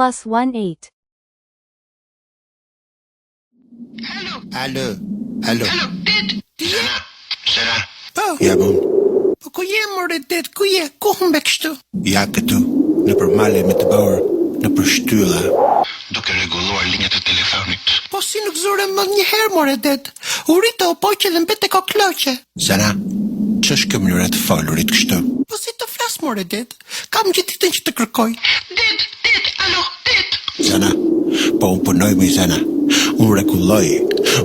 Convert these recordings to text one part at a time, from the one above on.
+18. Alo. Alo, det? Sera. Po, Ja, bun. po ku je more det? Ku je? Ku humbe kështu? Ja këtu, në përmale me të bërë, në për shtylla. Duke rregulluar linjat e telefonit. Po si nuk zure më një herë more det. Urita o poqe dhe mbete kokloqe. Sera, ç'është kjo mënyra të folurit kështu? Po si të flas more det? Kam gjithë ditën që të kërkoj. Det, alo, det. Zana, po unë punoj me Zana. Unë rregulloj.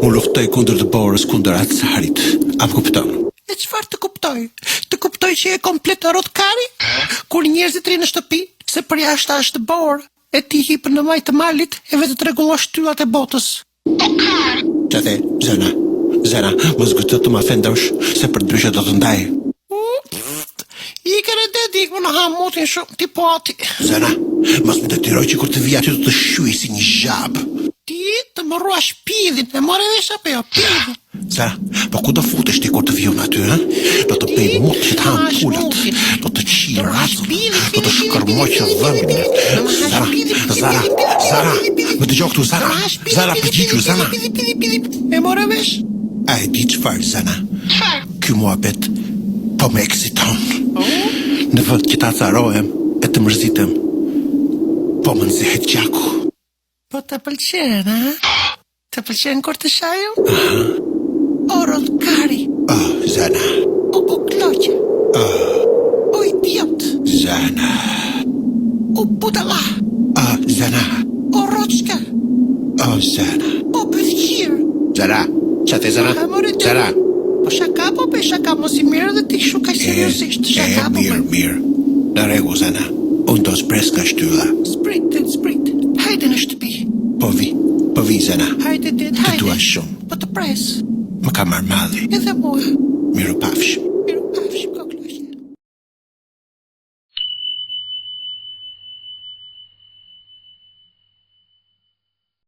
Unë luftoj kundër të borës, kundër acarit. A më kupton? E çfarë të kuptoj? Të kuptoj që je komplet rotkari? Kur njerëzit rinë në shtëpi, se për jashtë është borë, e ti hipën në majtë të malit e vetë të rregullosh tyllat e botës. Qa the, Zana, më zgëtë të më fendosh, se për ndryshe do të ndaj. I kërë det, i këmë në hamutin shumë, ti pati. Zana, mos më detyroj që kur të vija ty do të shuj si një zhabë. Ti të më ruash pidhin, e more vesh apo jo, pidhin. Zara, po ku do futesh ti kur të vijon aty, ha? Do të bëj mut që të ham pullat, do të qirë ratën, do të shkërmoqë dhëmbin. Zara, më dëgjoj këtu, Zara, përgjigju, Zara. E more vesh? A e di çfarë, Zana? Ky muhabet po më eksiton. Në vend që ta acarohem e të mërzitem, po më nxehet gjaku. Po të pëlqen, ha? Të pëlqen kur të shaju? O rotkari. Zana. O kokloqe. O idiot. Zana. O budala. Zana. O roçka. Zana. O bëfqir. Zara, qa the Zara? Zara. Po shaka po pe shaka, mos i mirë dhe ti shu kaj seriosisht. Shaka po pe. Mirë. Në rregull, Zana. Unë do s'pres nga shtylla. Sprit. Hajde në shtëpi. Po vi, Zana. Hajde, Të dua shumë. Po të pres. Më ka marrë malli. Edhe mua.